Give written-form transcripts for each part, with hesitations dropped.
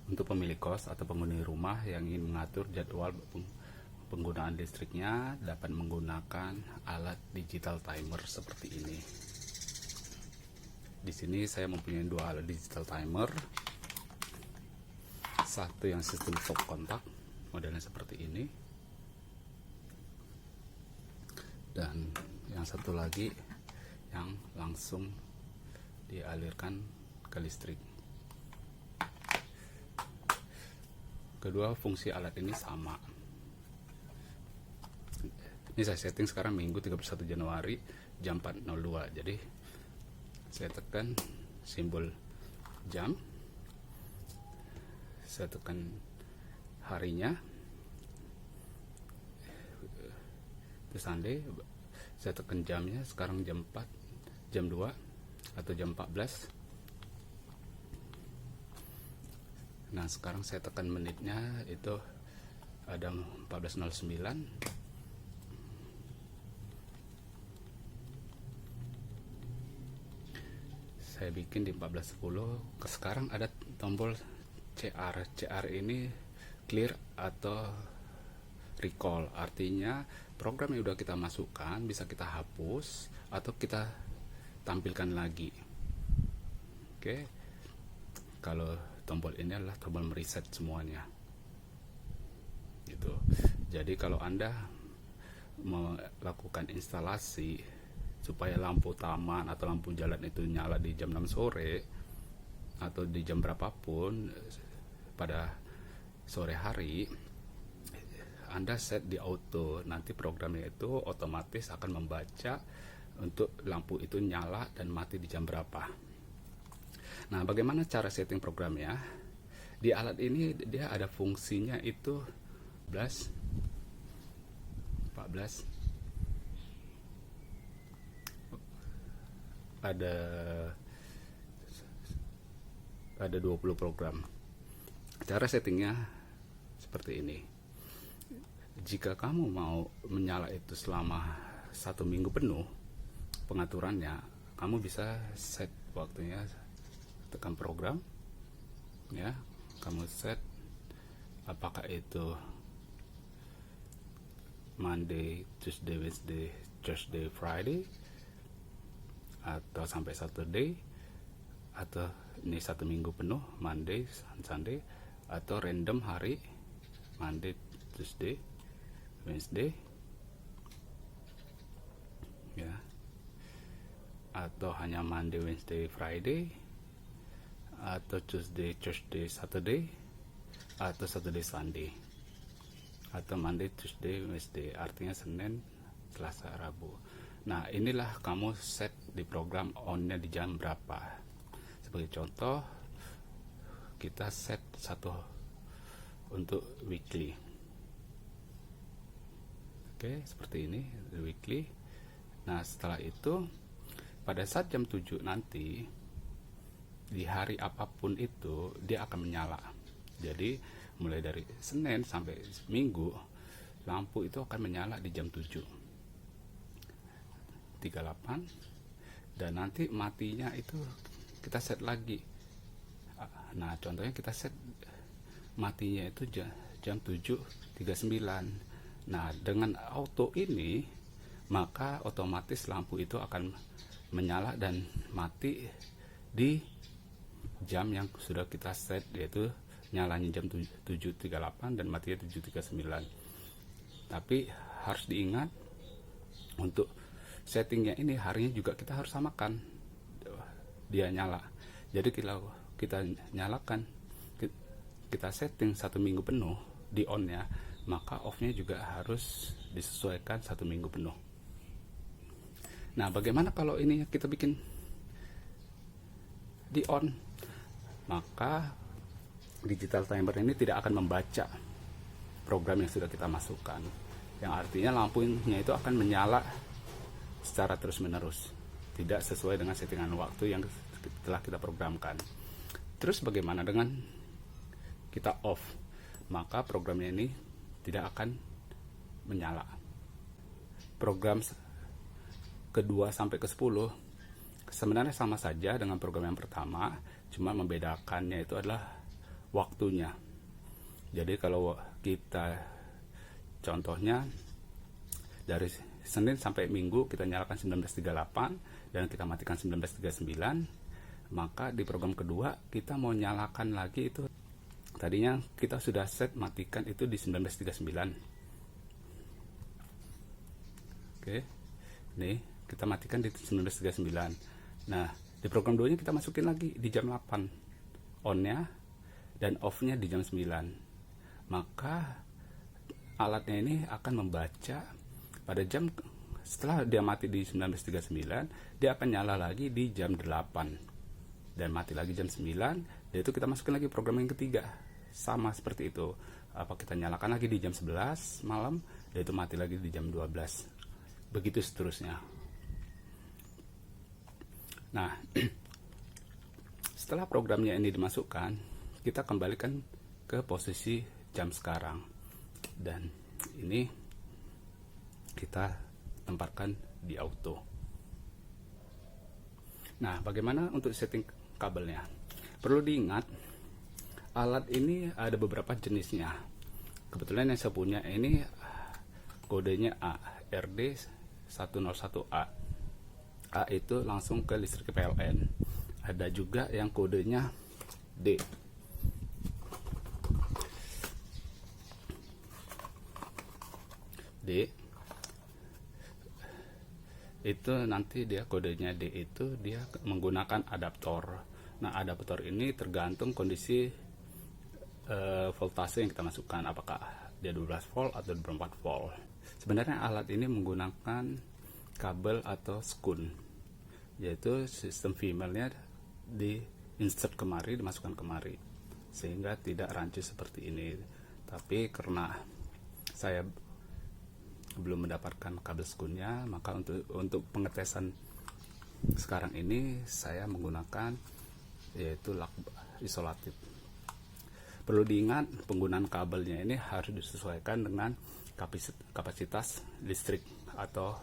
Untuk pemilik kos atau penghuni rumah yang ingin mengatur jadwal penggunaan listriknya dapat menggunakan alat digital timer seperti ini. Di sini saya mempunyai dua alat digital timer. Satu yang sistem stop kontak, modelnya seperti ini. Dan yang satu lagi yang langsung dialirkan ke listrik. Kedua fungsi alat ini sama. Ini saya setting sekarang Minggu 31 Januari jam 4.02. Jadi saya tekan simbol jam, saya tekan harinya, itu Sunday, saya tekan jamnya sekarang jam 4, jam 2 atau jam 14. Nah sekarang saya tekan menitnya, itu ada 14.09. Saya bikin di 14.10. Sekarang ada tombol CR. CR ini clear atau recall, artinya program yang udah kita masukkan bisa kita hapus atau kita tampilkan lagi. Oke, kalau tombol ini adalah tombol mereset semuanya gitu. Jadi kalau Anda melakukan instalasi supaya lampu taman atau lampu jalan itu nyala di jam 6 sore atau di jam berapapun pada sore hari, Anda set di auto, nanti programnya itu otomatis akan membaca untuk lampu itu nyala dan mati di jam berapa. Nah, bagaimana cara setting programnya? Di alat ini dia ada fungsinya itu 14, ada 20 program. Cara settingnya seperti ini. Jika kamu mau menyala itu selama 1 minggu penuh, pengaturannya kamu bisa set waktunya, tekan program ya, kamu set apakah itu Monday, Tuesday, Wednesday, Thursday, Friday, atau sampai Saturday, atau ini 1 minggu penuh Monday, Sunday, atau random hari Monday, Tuesday, Wednesday ya, atau hanya Monday, Wednesday, Friday, atau Tuesday, Thursday, Saturday, atau Saturday, Sunday, atau Monday, Tuesday, Wednesday, artinya Senin, Selasa, Rabu. Nah inilah kamu set di program on-nya di jam berapa. Sebagai contoh, kita set satu untuk weekly. Oke, seperti ini weekly. Nah setelah itu pada saat jam 7 nanti, di hari apapun itu dia akan menyala. Jadi mulai dari Senin sampai Minggu, lampu itu akan menyala di jam 7.38, dan nanti matinya itu kita set lagi. Nah contohnya kita set matinya itu jam 7.39. Nah dengan auto ini maka otomatis lampu itu akan menyala dan mati di jam yang sudah kita set, yaitu nyalanya jam 7.38 dan matinya 7.39. Tapi harus diingat, untuk settingnya ini harinya juga kita harus samakan dia nyala. Jadi kita nyalakan, kita setting 1 minggu penuh di on nya, maka off nya juga harus disesuaikan 1 minggu penuh. Nah bagaimana kalau ini kita bikin di on? Maka digital timer ini tidak akan membaca program yang sudah kita masukkan, yang artinya lampunya itu akan menyala secara terus menerus, tidak sesuai dengan settingan waktu yang telah kita programkan. Terus bagaimana dengan kita off? Maka programnya ini tidak akan menyala. Program kedua sampai ke 10 sebenarnya sama saja dengan program yang pertama, cuma membedakannya itu adalah waktunya. Jadi kalau kita contohnya dari Senin sampai Minggu kita nyalakan 1938 dan kita matikan 1939, maka di program kedua kita mau nyalakan lagi itu, tadinya kita sudah set matikan itu di 1939. Oke, nih kita matikan di 1939. Nah, di program 2 nya kita masukin lagi di jam 8 on-nya dan off-nya di jam 9. Maka alatnya ini akan membaca pada jam setelah dia mati di 1939, dia akan nyala lagi di jam 8 dan mati lagi jam 9. Dan itu kita masukin lagi program yang ketiga, sama seperti itu. Apa kita nyalakan lagi di jam 11 malam, dan itu mati lagi di jam 12. Begitu seterusnya. Nah, setelah programnya ini dimasukkan, kita kembalikan ke posisi jam sekarang, dan ini kita tempatkan di auto. Nah, bagaimana untuk setting kabelnya? Perlu diingat, alat ini ada beberapa jenisnya. Kebetulan yang saya punya ini kodenya A, RD101A. A itu langsung ke listrik PLN. Ada juga yang kodenya D. D itu nanti dia kodenya D itu dia menggunakan adaptor. Nah, adaptor ini tergantung kondisi voltase yang kita masukkan, apakah dia 12 volt atau 24 volt. Sebenarnya alat ini menggunakan kabel atau skun, yaitu sistem female-nya di insert kemari, dimasukkan kemari, sehingga tidak rancu seperti ini. Tapi karena saya belum mendapatkan kabel skunnya, maka untuk pengetesan sekarang ini saya menggunakan yaitu lak isolatif. Perlu diingat, penggunaan kabelnya ini harus disesuaikan dengan kapasitas listrik atau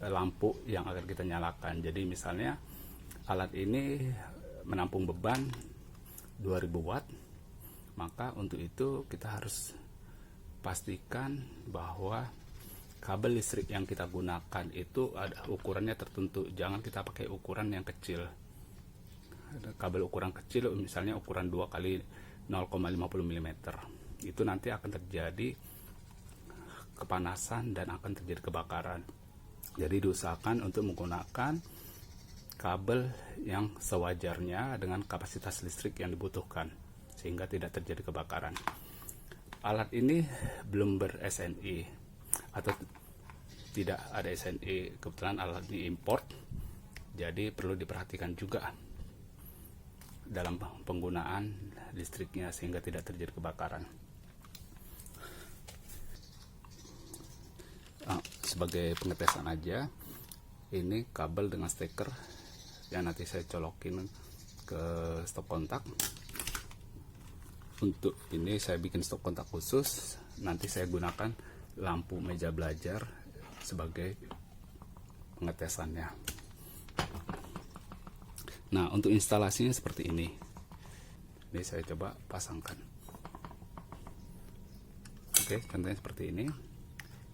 lampu yang akan kita nyalakan. Jadi misalnya alat ini menampung beban 2000 watt, maka untuk itu kita harus pastikan bahwa kabel listrik yang kita gunakan itu ada ukurannya tertentu. Jangan kita pakai ukuran yang kecil. Kabel ukuran kecil misalnya ukuran 2 kali 0,50 mm, itu nanti akan terjadi kepanasan dan akan terjadi kebakaran. Jadi diusahakan untuk menggunakan kabel yang sewajarnya dengan kapasitas listrik yang dibutuhkan, sehingga tidak terjadi kebakaran. Alat ini belum ber-SNI atau tidak ada SNI, kebetulan alat ini import, jadi perlu diperhatikan juga dalam penggunaan listriknya sehingga tidak terjadi kebakaran. Sebagai pengetesan aja, ini kabel dengan steker yang nanti saya colokin ke stop kontak. Untuk ini saya bikin stop kontak khusus, nanti saya gunakan lampu meja belajar sebagai pengetesannya. Nah, untuk instalasinya seperti ini. Ini saya coba pasangkan. Oke, contohnya seperti ini.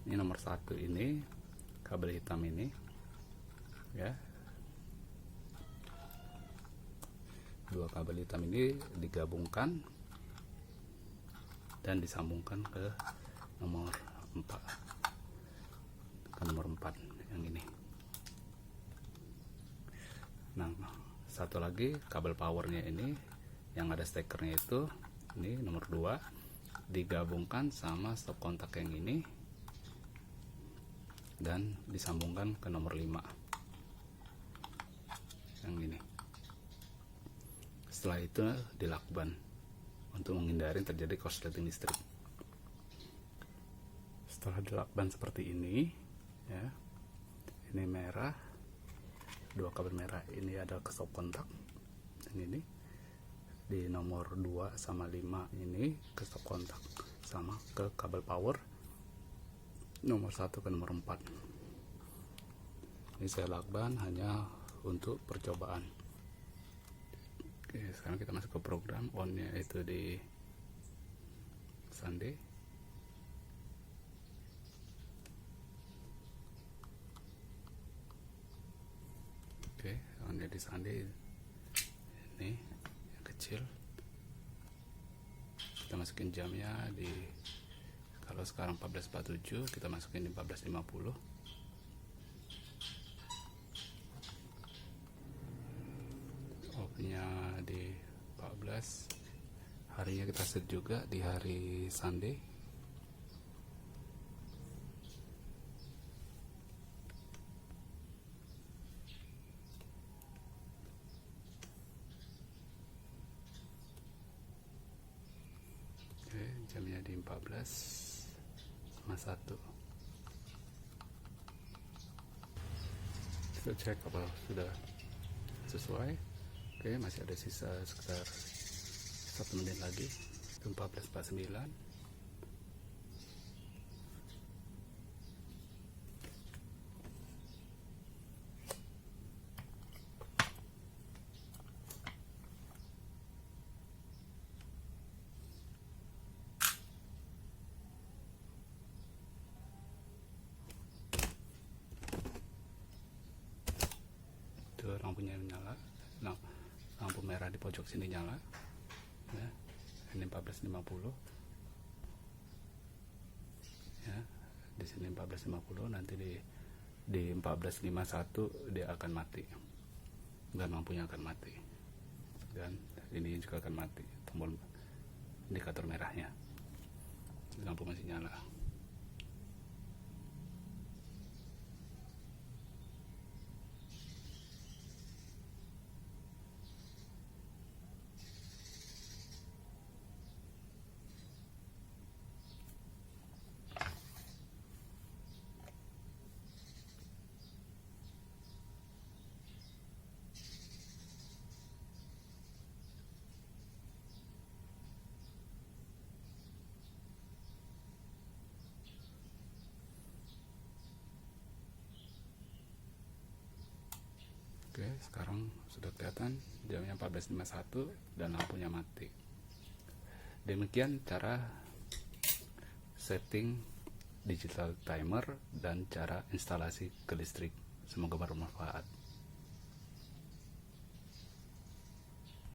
Ini nomor 1, ini kabel hitam ini, ya. 2 kabel hitam ini digabungkan dan disambungkan ke nomor 4, yang ini. Nah, satu lagi kabel powernya ini yang ada stekernya itu, ini nomor 2, digabungkan sama stop kontak yang ini dan disambungkan ke nomor 5 yang ini. Setelah itu dilakban untuk menghindari terjadi korsleting listrik. Setelah dilakban seperti ini, ya, ini merah, 2 kabel merah ini ada ke stop kontak yang ini, di nomor 2 sama 5 ini ke stop kontak sama ke kabel power nomor 1 ke nomor 4. Ini saya lakban hanya untuk percobaan. sekarang kita masuk ke program. On-nya itu di Sunday. Oke, on-nya di Sunday. Ini yang kecil. Kita masukin jamnya di, kalau sekarang 14.47, kita masukin di 14.50. Off-nya di 14. Harinya kita set juga di hari Sunday. Oke, jamnya di 14.51. Kita cek apa sudah sesuai. Oke, masih ada sisa sekitar 1 menit lagi. Itu 14.49. Itu lampunya nyala. Lampu merah di pojok sini nyala. Ya, ini 14.50. Ya, di sini 14.50, nanti di 14.51 dia akan mati. Dan lampunya akan mati. Dan ini juga akan mati, tombol indikator merahnya. Lampu masih nyala. Oke, sekarang sudah kelihatan jamnya 14.51 dan lampunya mati. Demikian cara setting digital timer dan cara instalasi ke listrik. Semoga bermanfaat.